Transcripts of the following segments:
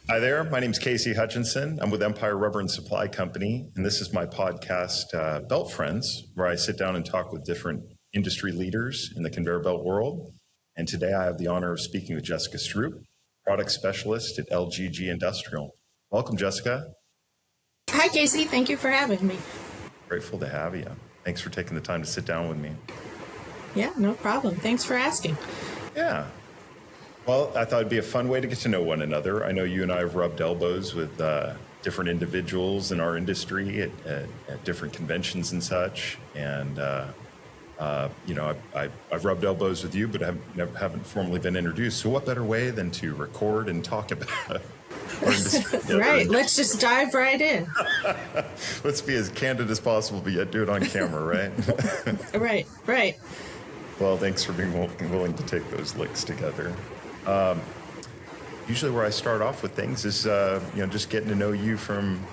Hi there. My name is Casey Hutchinson. I'm with Empire Rubber and Supply Company, and this is my podcast, Belt Friends, where I sit down and talk with different industry leaders in the conveyor belt world. And today I have the honor of speaking with Jessica Stroup, product specialist at LGG Industrial. Welcome, Jessica. Hi, Casey. Thank you for having me. Grateful to have you. Thanks for taking the time to sit down with me. Yeah, no problem. Thanks for asking. Yeah. Well, I thought it'd be a fun way to get to know one another. I know you and I have rubbed elbows with different individuals in our industry at different conventions and such. And, I've rubbed elbows with you, but I haven't formally been introduced. So what better way than to record and talk about our industry? Right. Let's just dive right in. Let's be as candid as possible, but yet do it on camera, right? Right. Well, thanks for being willing to take those licks together. Usually where I start off with things is, just getting to know you from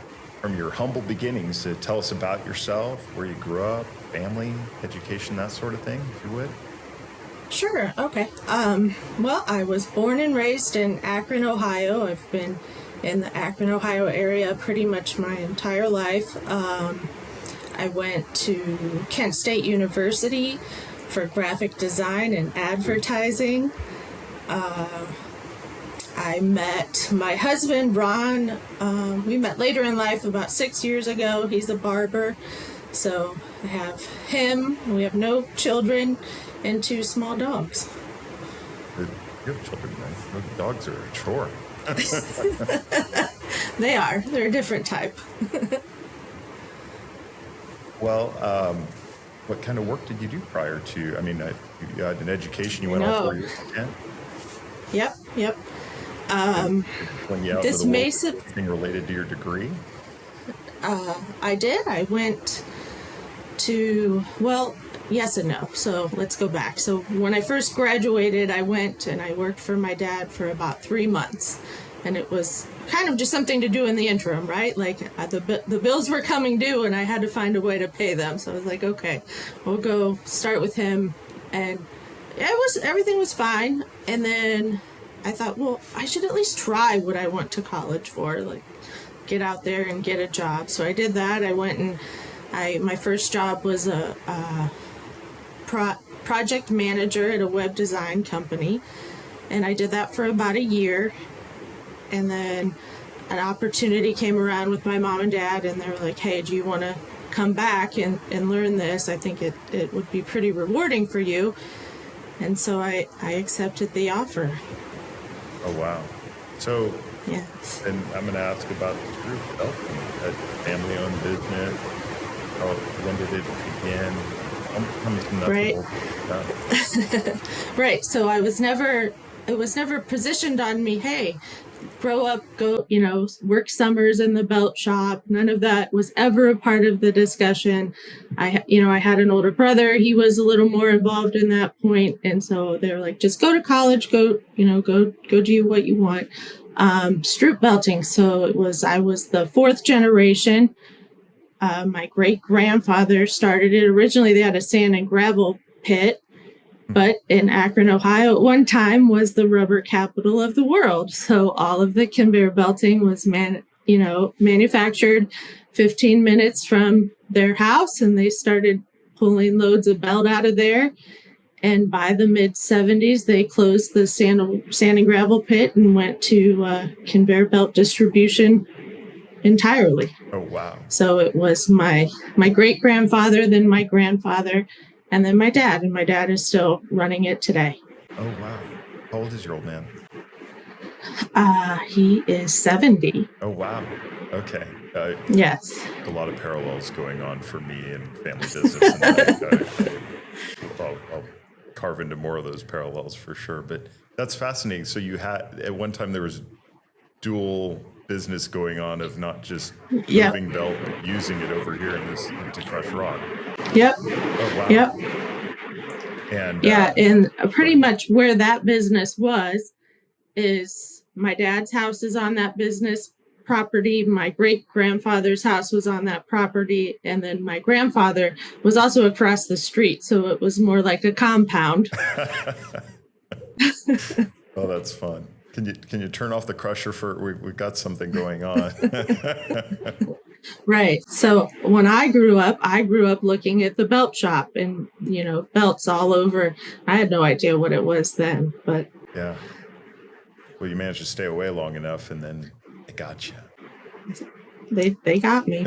your humble beginnings. To tell us about yourself, where you grew up, family, education, that sort of thing, if you would. Sure. Okay. Well, I was born and raised in Akron, Ohio. I've been in the Akron, Ohio area pretty much my entire life. I went to Kent State University for graphic design and advertising. I met my husband, Ron. We met later in life about 6 years ago. He's a barber. So I have him. We have no children and 2 small dogs. You have children, man. Dogs are a chore. They are. They're a different type. Well, what kind of work did you do prior to? You had an education. You went off where you went. Yep. When you out This into the may world, anything related to your degree? I did. I went to, well, yes and no. So let's go back. So when I first graduated, I went and I worked for my dad for about 3 months. And it was kind of just something to do in the interim, right? Like the bills were coming due and I had to find a way to pay them. So I was like, okay, we'll go start with him. And everything was fine. And then I thought, well, I should at least try what I went to college for, like get out there and get a job. So I did that. I went and my first job was a project manager at a web design company. And I did that for about a year. And then an opportunity came around with my mom and dad, and they were like, hey, do you want to come back and learn this? I think it would be pretty rewarding for you. And so I accepted the offer. Oh, wow. So, yes. And I'm going to ask about the Stroup Belting, a family-owned business. When did it begin? Right. Right. So it was never positioned on me, hey, grow up, go, work summers in the belt shop. None of that was ever a part of the discussion. I had an older brother. He was a little more involved in that point. And so they were like, just go to college, go do what you want. Stroup Belting. So I was the 4th generation. My great grandfather started it. Originally, they had a sand and gravel pit. But in Akron, Ohio, at one time was the rubber capital of the world. So all of the conveyor belting was manufactured 15 minutes from their house, and they started pulling loads of belt out of there. And by the mid-'70s, they closed the sand and gravel pit and went to conveyor belt distribution entirely. Oh, wow. So it was my great-grandfather, then my grandfather, and then my dad, and my dad is still running it today. Oh, wow. How old is your old man? He is 70. Oh, wow. Okay. Yes. A lot of parallels going on for me and family business. And I'll carve into more of those parallels for sure. But that's fascinating. So you had, at one time, there was dual business going on of not just moving belt, but using it over here to crush rock. Yep. Oh, wow. Yep. And and pretty much where that business is my dad's house is on that business property. My great grandfather's house was on that property. And then my grandfather was also across the street. So it was more like a compound. Oh, that's fun. Can you turn off the crusher for we've got something going on? Right. So when I grew up looking at the belt shop and, belts all over. I had no idea what it was then, but Yeah. Well, you managed to stay away long enough, and then they got you. they got me.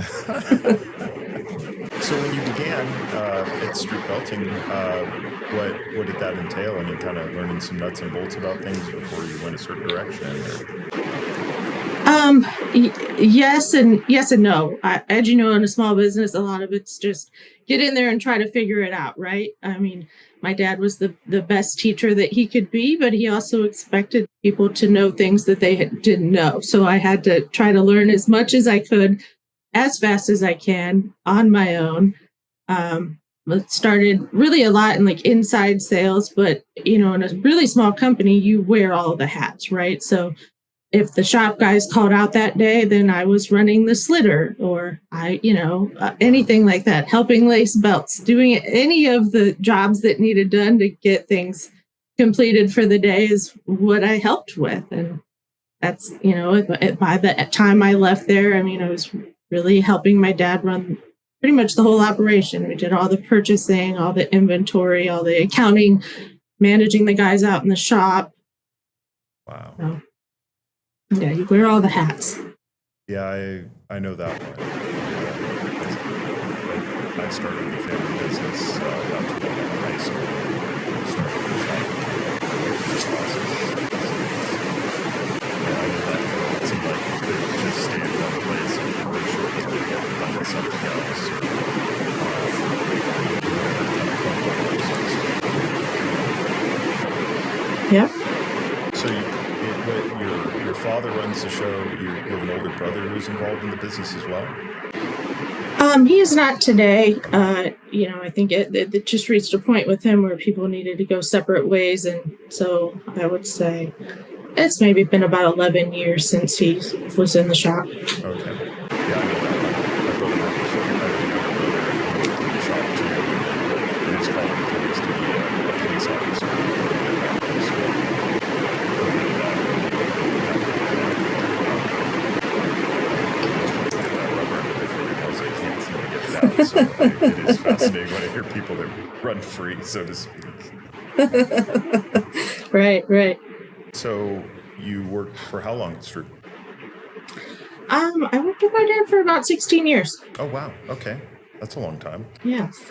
So when you began at Stroup Belting, what did that entail? I mean, kind of learning some nuts and bolts about things before you went a certain direction. Yes and no. As you know, in a small business, a lot of it's just get in there and try to figure it out, right? I mean, my dad was the best teacher that he could be, but he also expected people to know things that they didn't know. So I had to try to learn as much as I could, as fast as I can on my own. It started really a lot in like inside sales, but in a really small company, you wear all the hats, right? So if the shop guys called out that day, then I was running the slitter, or anything like that, helping lace belts, doing any of the jobs that needed done to get things completed for the day is what I helped with. And that's, by the time I left there, I mean, I was really helping my dad run pretty much the whole operation. We did all the purchasing, all the inventory, all the accounting, managing the guys out in the shop. Wow. So, yeah, you wear all the hats. Yeah, I know that one. I started the family business not too long after high school. Started the shop. Yeah, I know that. It seemed like you could just stay in one place and you were sure that you get done with something else. Yep. So your father runs the show. You have an older brother who's involved in the business as well? He is not today. I think it just reached a point with him where people needed to go separate ways. And so I would say it's maybe been about 11 years since he was in the shop. Okay. Yeah, I know that. My brother worked in the shop too. And his qualifications to be a police officer. So it is fascinating when I hear people that run free, so to speak. Right. So you worked for how long at Stroup? I worked with my dad for about 16 years. Oh, wow. Okay. That's a long time. Yes,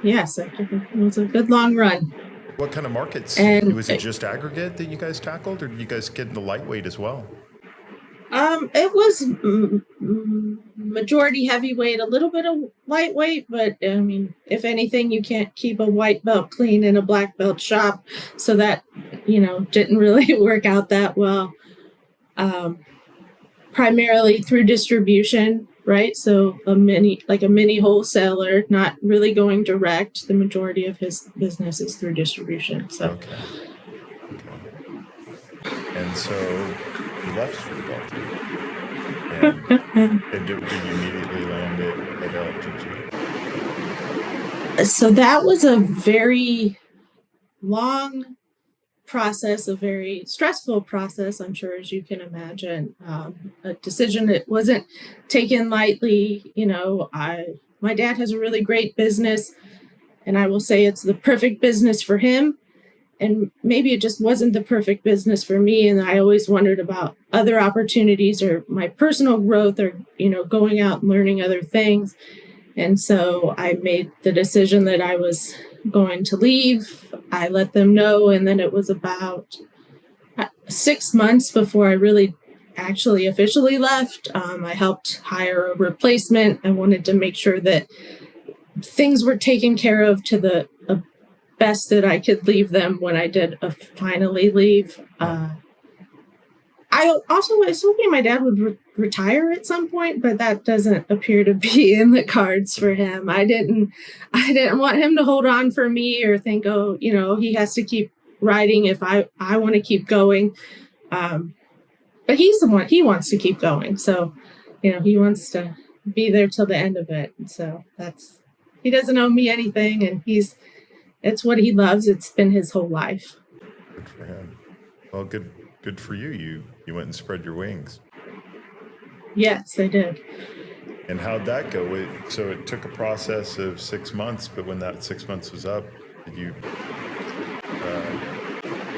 it was a good long run. What kind of markets? And Was it just aggregate that you guys tackled, or did you guys get into lightweight as well? It was majority heavyweight, a little bit of lightweight, but I mean, if anything, you can't keep a white belt clean in a black belt shop, so that didn't really work out that well. Primarily through distribution, right? So a mini wholesaler, not really going direct. The majority of his business is through distribution. So Okay. And so you left Stroup Belting, and did you immediately land at LGG? So that was a very long process, a very stressful process, I'm sure, as you can imagine. A decision that wasn't taken lightly. My dad has a really great business, and I will say it's the perfect business for him. And maybe it just wasn't the perfect business for me. And I always wondered about other opportunities or my personal growth, or, going out and learning other things. And so I made the decision that I was going to leave. I let them know. And then it was about 6 months before I really actually officially left. I helped hire a replacement. I wanted to make sure that things were taken care of to the best that I could leave them when I did finally leave. I was hoping my dad would retire at some point, but that doesn't appear to be in the cards for him. I didn't want him to hold on for me or think, he has to keep riding if I want to keep going. But he's the one, he wants to keep going. So, he wants to be there till the end of it. And so he doesn't owe me anything, and it's what he loves. It's been his whole life. Good for him. Well, good good for you. You went and spread your wings. Yes, I did. And how'd that go? So it took a process of 6 months, but when that 6 months was up, did you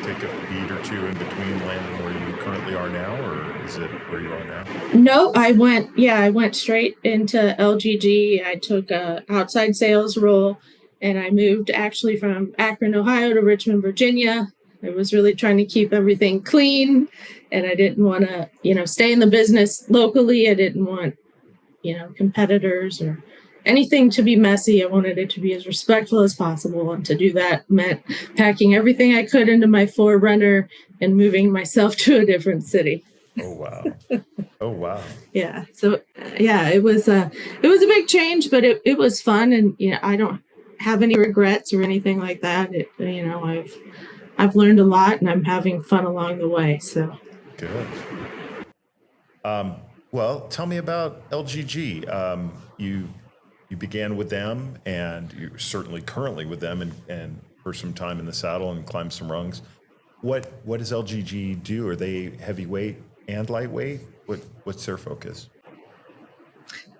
take a beat or two in between landing where you currently are now, or is it where you are now? No, I went straight into LGG. I took a outside sales role, and I moved actually from Akron, Ohio to Richmond, Virginia. I was really trying to keep everything clean, and I didn't want to, stay in the business locally. I didn't want, competitors or anything to be messy. I wanted it to be as respectful as possible. And to do that meant packing everything I could into my 4Runner and moving myself to a different city. Oh, wow. Oh, wow. Yeah. So, it was a big change, but it was fun. And, I don't have any regrets or anything like that. I've learned a lot, and I'm having fun along the way. So good. Well, tell me about LGG. You began with them, and you're certainly currently with them, and for some time in the saddle and climbed some rungs. What does LGG do? Are they heavyweight and lightweight? What's their focus?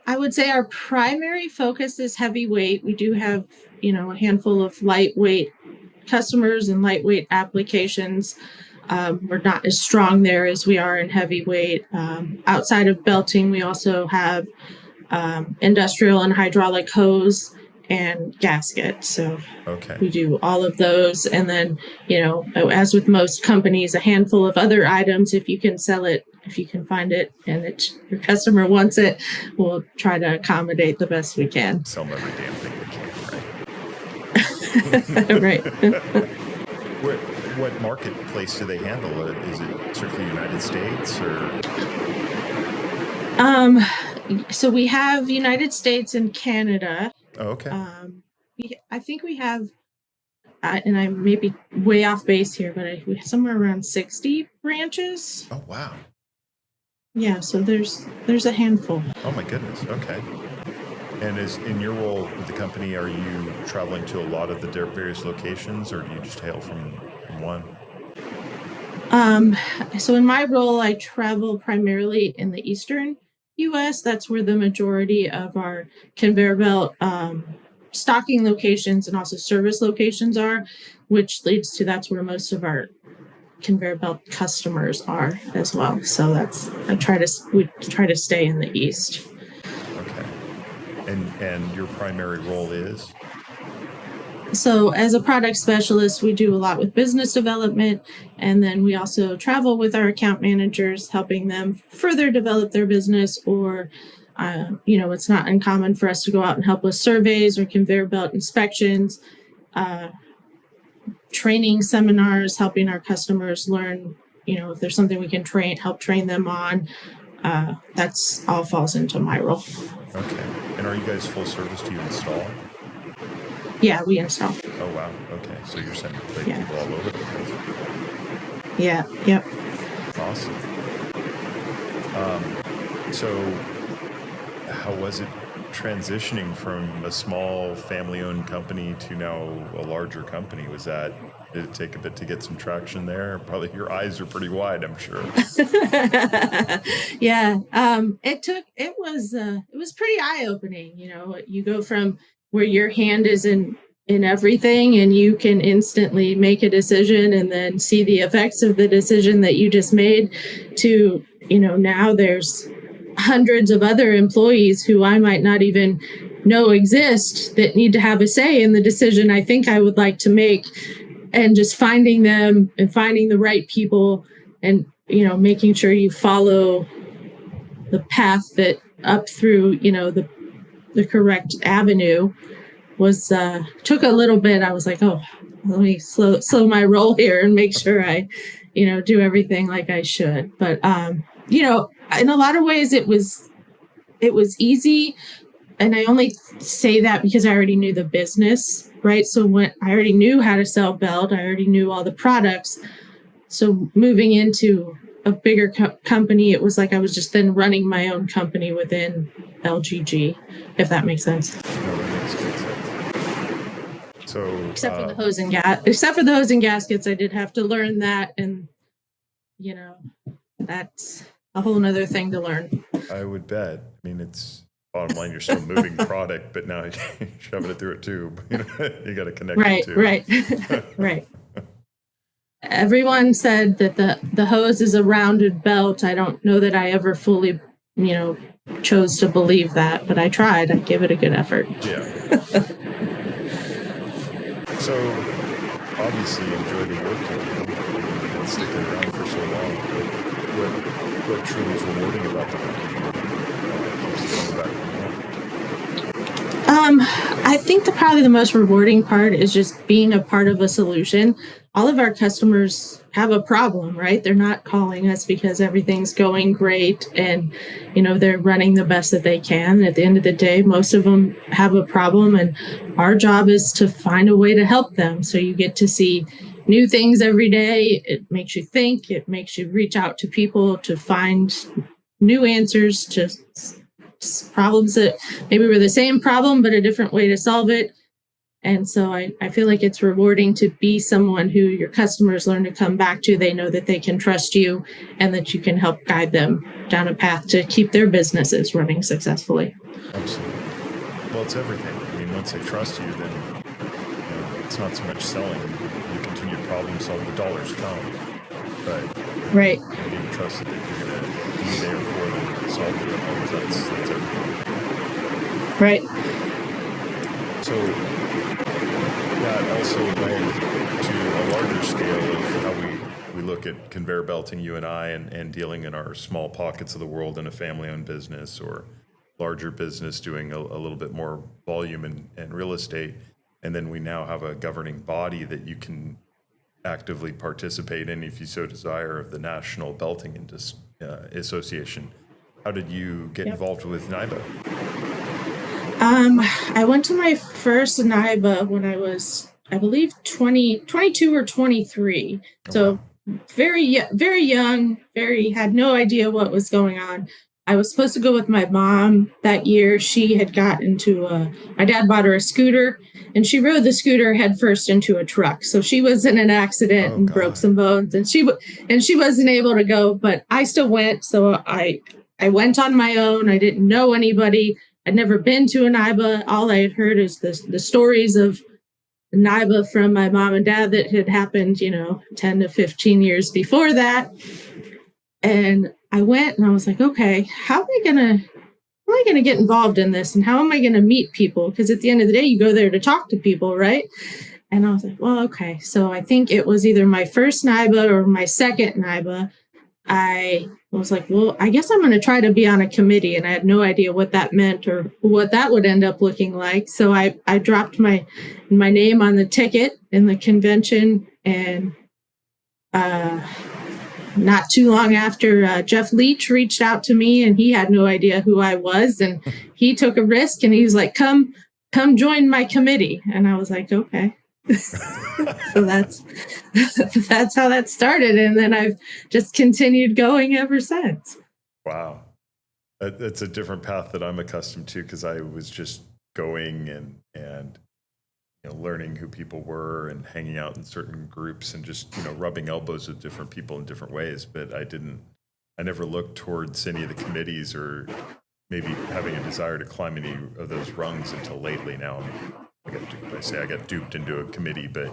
I would say our primary focus is heavyweight. We do have, a handful of lightweight customers and lightweight applications. We're not as strong there as we are in heavyweight. Outside of belting, we also have industrial and hydraulic hose and gasket. So we do all of those. And then, as with most companies, a handful of other items. If you can sell it, if you can find it, and your customer wants it, we'll try to accommodate the best we can. Sell them every damn thing we can, right? Right. What marketplace do they handle? Is it strictly United States or? So we have United States and Canada. Oh, okay. I think we have, and I may be way off base here, but we have somewhere around 60 branches. Oh, wow. Yeah, so there's a handful. Oh my goodness. Okay. And in your role with the company, are you traveling to a lot of the various locations, or do you just hail from one? So in my role, I travel primarily in the Eastern U.S. That's where the majority of our conveyor belt stocking locations and also service locations are, which leads to that's where most of our conveyor belt customers are as well. So we try to stay in the East. Okay. And your primary role is? So as a product specialist, we do a lot with business development, and then we also travel with our account managers, helping them further develop their business, or, it's not uncommon for us to go out and help with surveys or conveyor belt inspections, training seminars, helping our customers learn, if there's something we can help train them on. That's all falls into my role. Okay. And are you guys full service? Do you install? Yeah, we install. Oh, wow. Okay. So you're sending people all over the place. Yeah. Yep. Awesome. So how was it transitioning from a small family-owned company to now a larger company? Did it take a bit to get some traction there? Probably your eyes are pretty wide, I'm sure. Yeah. It was pretty eye-opening. You go from where your hand is in everything, and you can instantly make a decision and then see the effects of the decision that you just made, to, now there's hundreds of other employees who I might not even know exist that need to have a say in the decision I think I would like to make, and just finding them and finding the right people, and, making sure you follow the path that up through, the correct avenue was took a little bit. I was like, oh, let me slow my roll here and make sure I, do everything like I should. But in a lot of ways it was easy, and I only say that because I already knew the business, right? So when I already knew how to sell belt, I already knew all the products. So moving into a bigger company, it was like I was just then running my own company within LGG, if that makes sense. No, that makes good sense. So except for the hose and gaskets, I did have to learn that, and that's a whole nother thing to learn. I would bet. I mean, it's bottom line, you're still moving product, but now you're shoving it through a tube. You got to connect Right, the two. right, right. Everyone said that the hose is a rounded belt. I don't know that I ever fully, chose to believe that, but I tried. I gave it a good effort. Yeah. So obviously you enjoy the work you do. You've been sticking around for so long. What truly is rewarding about the work you do? Keeps you coming back from home? I think probably the most rewarding part is just being a part of a solution. All of our customers have a problem, right? They're not calling us because everything's going great and, they're running the best that they can. At the end of the day, most of them have a problem, and our job is to find a way to help them. So you get to see new things every day. It makes you think. It makes you reach out to people to find new answers to problems that maybe were the same problem, but a different way to solve it. And so I feel like it's rewarding to be someone who your customers learn to come back to. They know that they can trust you and that you can help guide them down a path to keep their businesses running successfully. Absolutely. Well, it's everything. I mean, once they trust you, then it's not so much selling. You continue to problem solve. The dollars come, but right. Being trusted that you're going to be there for them and solve their problems. That's everything. Right. So that also led to a larger scale of how we look at conveyor belting, you and I, and dealing in our small pockets of the world in a family-owned business or larger business doing a little bit more volume and real estate. And then we now have a governing body that you can actively participate in, if you so desire, of the National Belting Association. How did you get involved with NIBA? I went to my first NIBA when I was, I believe, 22 or 23. So very young, had no idea what was going on. I was supposed to go with my mom that year. She had got into my dad bought her a scooter, and she rode the scooter headfirst into a truck. So she was in an accident and broke some bones, and she wasn't able to go, but I still went. So I went on my own. I didn't know anybody. I'd never been to a NIBA. All I had heard is the stories of NIBA from my mom and dad that had happened, 10 to 15 years before that. And I went and I was like, okay, how am I gonna get involved in this, and how am I gonna meet people? Because at the end of the day, you go there to talk to people, right? And I was like, well, okay. So I think it was either my first NIBA or my second NIBA. I was like, well, I guess I'm going to try to be on a committee, and I had no idea what that meant or what that would end up looking like. So I dropped my name on the ticket in the convention, and not too long after, Jeff Leach reached out to me, and he had no idea who I was, and he took a risk, and he was like, come join my committee. And I was like, okay. So that's how that started, and then I've just continued going ever since. Wow, that's a different path that I'm accustomed to, because I was just going and learning who people were and hanging out in certain groups and just rubbing elbows with different people in different ways. But I never looked towards any of the committees or maybe having a desire to climb any of those rungs until lately. Now I got duped into a committee, but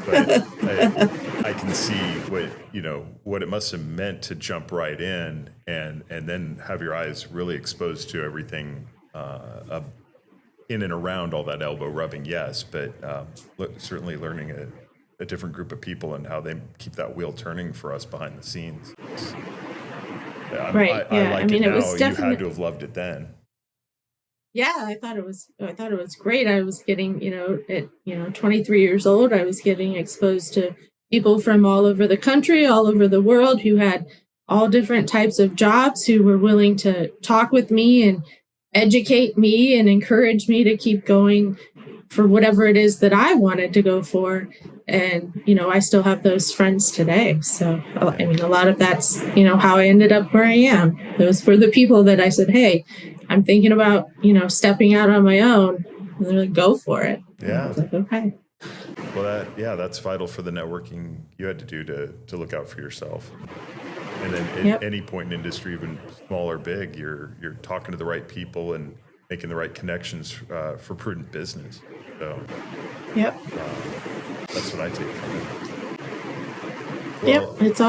I can see what it must have meant to jump right in and then have your eyes really exposed to everything in and around all that elbow rubbing. Yes, but certainly learning a different group of people and how they keep that wheel turning for us behind the scenes. Right. I like it now. You had to have loved it then. Yeah, I thought it was great. I was getting, at 23 years old, I was getting exposed to people from all over the country, all over the world, who had all different types of jobs, who were willing to talk with me and educate me and encourage me to keep going for whatever it is that I wanted to go for. And, I still have those friends today. So, I mean, a lot of that's, how I ended up where I am. Those were the people that I said, hey, I'm thinking about, stepping out on my own. And they're like, go for it. Yeah. I was like, okay. Well, that's vital for the networking you had to do to look out for yourself. And then at any point in industry, even small or big, you're talking to the right people and making the right connections for prudent business. So that's what I take from it. Well, it's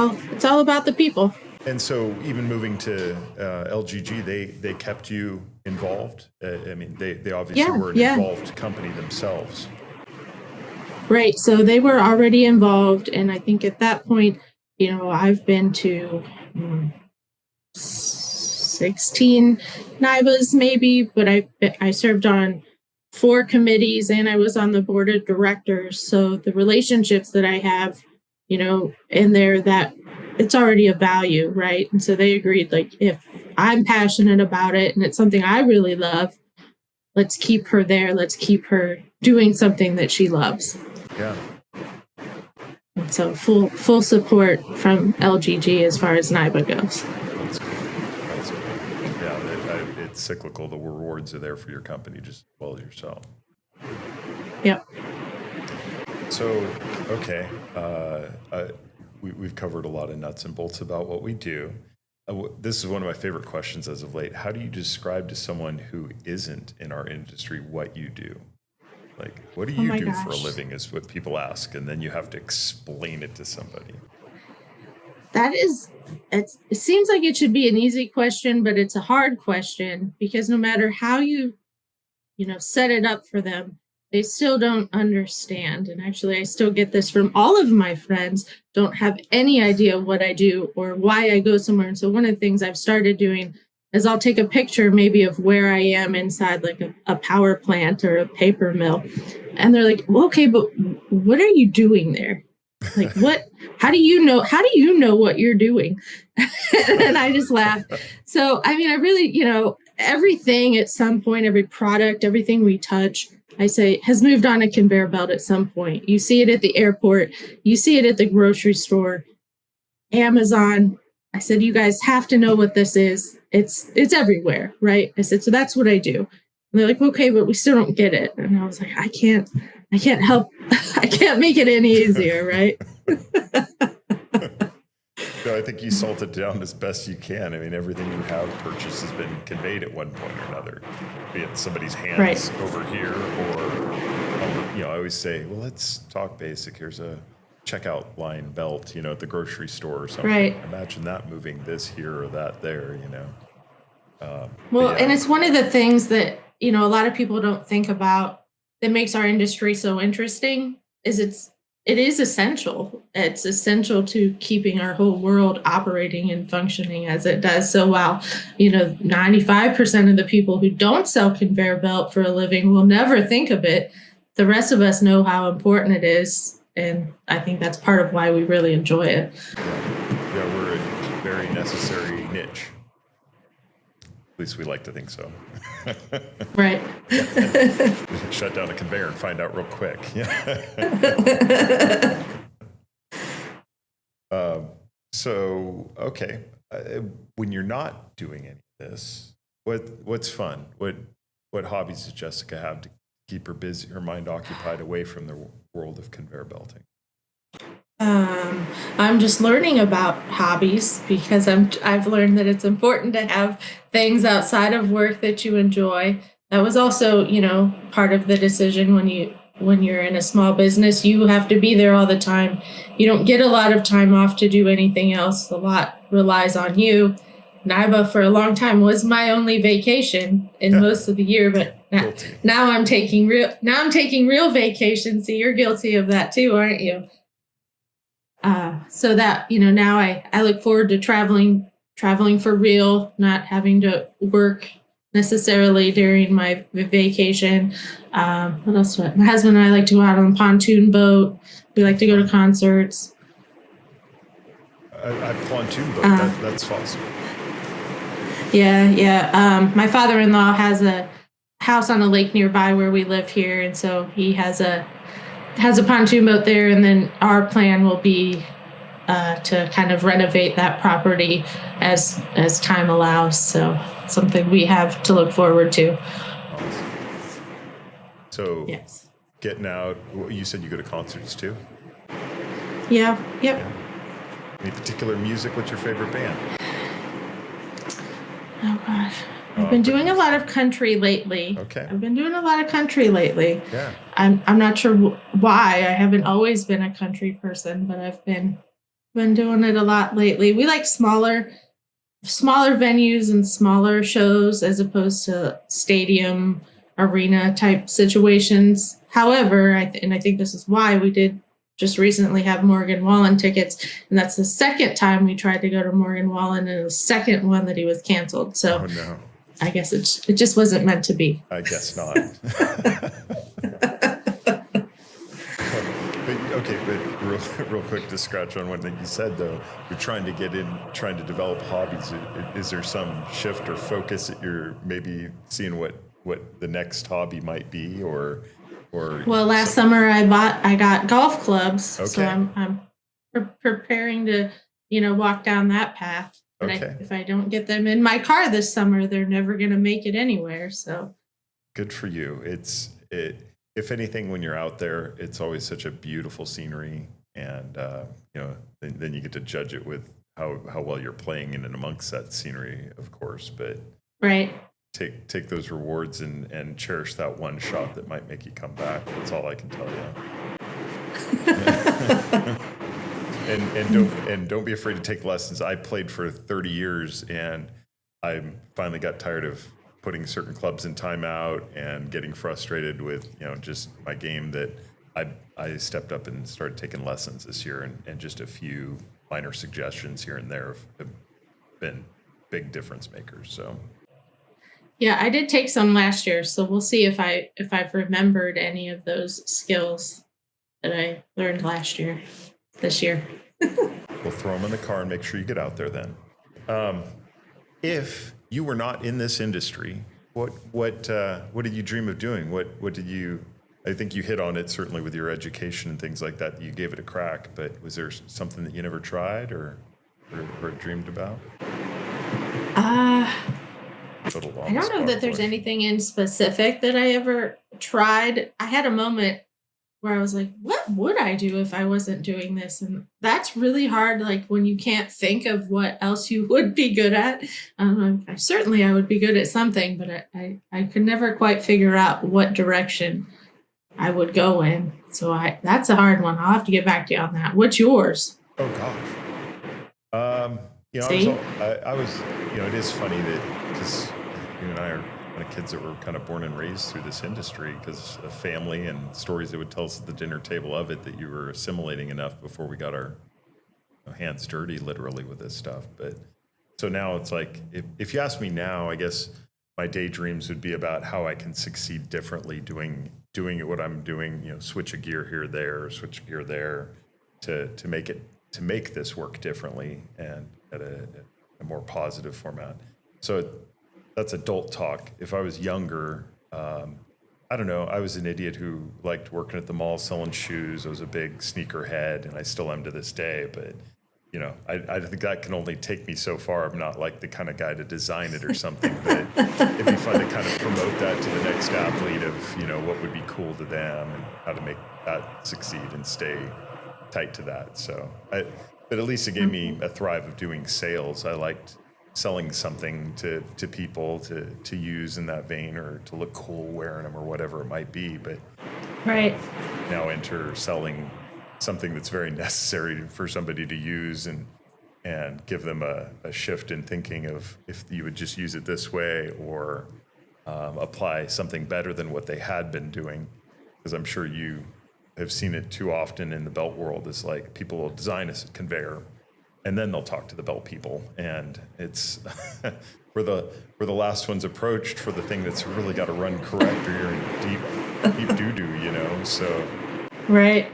all about the people. And so even moving to LGG, they kept you involved. I mean, they obviously were an involved company themselves. Right. So they were already involved. And I think at that point, I've been to 16 NIBAs maybe, but I served on 4 committees and I was on the board of directors. So the relationships that I have, in there, that it's already a value, right? And so they agreed, like, if I'm passionate about it and it's something I really love, let's keep her there. Let's keep her doing something that she loves. Yeah. And so full support from LGG as far as NIBA goes. That's cool. Yeah, it's cyclical. The rewards are there for your company just as well as yourself. Yep. So, okay, we've covered a lot of nuts and bolts about what we do. This is one of my favorite questions as of late. How do you describe to someone who isn't in our industry what you do? Like, what do you do for a living is what people ask, and then you have to explain it to somebody. It seems like it should be an easy question, but it's a hard question because no matter how you set it up for them, they still don't understand. And actually, I still get this from all of my friends, don't have any idea what I do or why I go somewhere. And so one of the things I've started doing is I'll take a picture maybe of where I am inside like a power plant or a paper mill. And they're like, well, okay, but what are you doing there? Like, how do you know what you're doing? And I just laugh. So, I mean, I really, everything at some point, every product, everything we touch, I say has moved on a conveyor belt at some point. You see it at the airport. You see it at the grocery store, Amazon. I said, you guys have to know what this is. It's everywhere, right? I said, so that's what I do. And they're like, okay, but we still don't get it. And I was like, I can't help. I can't make it any easier, right? No, I think you salt it down as best you can. I mean, everything you have purchased has been conveyed at one point or another, be it somebody's hands over here or, I always say, well, let's talk basic. Here's a checkout line belt, at the grocery store or something. Right. Imagine that moving this here or that there, And it's one of the things that, a lot of people don't think about that makes our industry so interesting is it is essential. It's essential to keeping our whole world operating and functioning as it does. So while, 95% of the people who don't sell conveyor belt for a living will never think of it, the rest of us know how important it is. And I think that's part of why we really enjoy it. Yeah, we're a very necessary niche. At least we like to think so. Right. Shut down a conveyor and find out real quick. Okay. When you're not doing any of this, what's fun? What hobbies does Jessica have to keep her busy, her mind occupied away from the world of conveyor belting? I'm just learning about hobbies because I've learned that it's important to have things outside of work that you enjoy. That was also, part of the decision when you're in a small business, you have to be there all the time. You don't get a lot of time off to do anything else. A lot relies on you. NIBA for a long time was my only vacation in most of the year, but now I'm taking real vacation. So you're guilty of that too, aren't you? So that, now I look forward to traveling for real, not having to work necessarily during my vacation. What else? My husband and I like to go out on a pontoon boat. We like to go to concerts. A pontoon boat, that's awesome. Yeah. My father-in-law has a house on a lake nearby where we live here. And so he has a pontoon boat there. And then our plan will be to kind of renovate that property as time allows. So something we have to look forward to. So yes. getting out. You said you go to concerts too? Yeah. Yep. Yeah. Any particular music? What's your favorite band? Oh gosh. I've been doing a lot of country lately. Okay. I've been doing a lot of country lately. Yeah. I'm not sure why. I haven't always been a country person, but I've been doing it a lot lately. We like smaller venues and smaller shows as opposed to stadium arena type situations. However, I think this is why we did just recently have Morgan Wallen tickets, and that's the second time we tried to go to Morgan Wallen, and the second one that he was canceled. So Oh no. I guess it just wasn't meant to be. I guess not. But real quick to scratch on one thing you said though, you're trying to develop hobbies. Is there some shift or focus that you're maybe seeing what the next hobby might be, or? Well, last summer I got golf clubs, so Okay. I'm preparing to walk down that path. And Okay. if I don't get them in my car this summer, they're never going to make it anywhere. So Good for you. If anything, when you're out there, it's always such a beautiful scenery, and then you get to judge it with how well you're playing in and amongst that scenery, of course. But right. take those rewards and cherish that one shot that might make you come back. That's all I can tell you. And don't be afraid to take lessons. I played for 30 years, and I finally got tired of putting certain clubs in timeout and getting frustrated with just my game, that I stepped up and started taking lessons this year, and just a few minor suggestions here and there have been big difference makers. So Yeah, I did take some last year, so we'll see if I've remembered any of those skills that I learned this year. we'll throw them in the car and make sure you get out there then. If you were not in this industry, what did you dream of doing? What did you? I think you hit on it certainly with your education and things like that. You gave it a crack, but was there something that you never tried or dreamed about? I don't know that there's anything in specific that I ever tried. I had a moment where I was like, what would I do if I wasn't doing this? And that's really hard, like when you can't think of what else you would be good at. I would be good at something, but I could never quite figure out what direction I would go in. So that's a hard one. I'll have to get back to you on that. What's yours? Oh gosh. I was, it is funny that, because you and I are kind of kids that were kind of born and raised through this industry because of family and stories they would tell us at the dinner table of it, that you were assimilating enough before we got our hands dirty literally with this stuff. But so now it's like, if you ask me now, I guess my daydreams would be about how I can succeed differently doing it what I'm doing, switch a gear here, there, switch a gear there to make this work differently and at a more positive format. So that's adult talk. If I was younger, I don't know. I was an idiot who liked working at the mall selling shoes. I was a big sneakerhead, and I still am to this day. But I think that can only take me so far. I'm not like the kind of guy to design it or something. But it'd be fun to kind of promote that to the next athlete of what would be cool to them and how to make that succeed and stay tight to that. So, but at least it gave me a thrive of doing sales. I liked selling something to people to use in that vein, or to look cool wearing them, or whatever it might be. But Right. now enter selling something that's very necessary for somebody to use, and give them a shift in thinking of if you would just use it this way, or apply something better than what they had been doing. Because I'm sure you have seen it too often in the belt world. Is like people will design a conveyor, and then they'll talk to the belt people, and it's we're the last ones approached for the thing that's really got to run correct, or you're in deep doo-doo, so Right.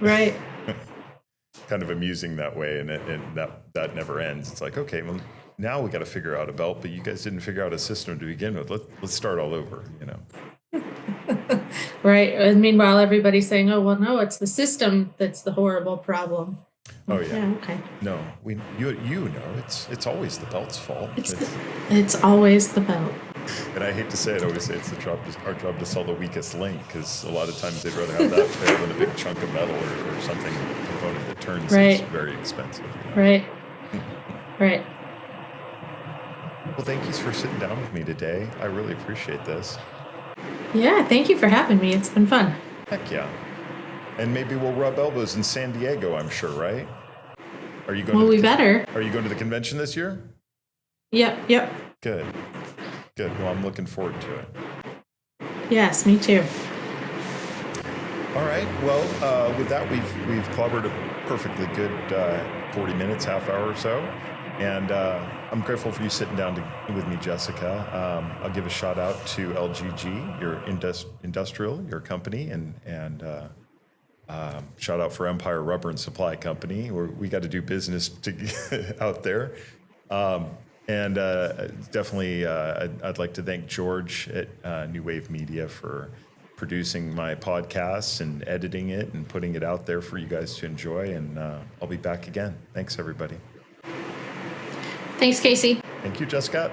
kind of amusing that way, and that never ends. It's like, okay, well, now we got to figure out a belt, but you guys didn't figure out a system to begin with. Let's start all over. Right. And meanwhile, everybody's saying, oh, well, no, it's the system that's the horrible problem. Oh yeah. Yeah, okay. No, you know it's always the belt's fault. It's always the belt. And I hate to say it, I always say it's our job to sell the weakest link, because a lot of times they'd rather have that fail than a big chunk of metal or something component that turns Right. is very expensive. Right. Right. Well, thank you for sitting down with me today. I really appreciate this. Yeah, thank you for having me. It's been fun. Heck yeah. And maybe we'll rub elbows in San Diego, I'm sure, right? Are you going Well, we better. Are you going to the convention this year? Yep. Good. Well, I'm looking forward to it. Yes, me too. All right. Well, with that, we've clobbered a perfectly good 40 minutes, half hour or so. And I'm grateful for you sitting down with me, Jessica. I'll give a shout out to LGG, your Industrial, your company, and shout out for Empire Rubber and Supply Company. We got to do business out there. And definitely, I'd like to thank George at New Wave Media for producing my podcasts and editing it and putting it out there for you guys to enjoy. And I'll be back again. Thanks, everybody. Thanks, Casey. Thank you, Jessica.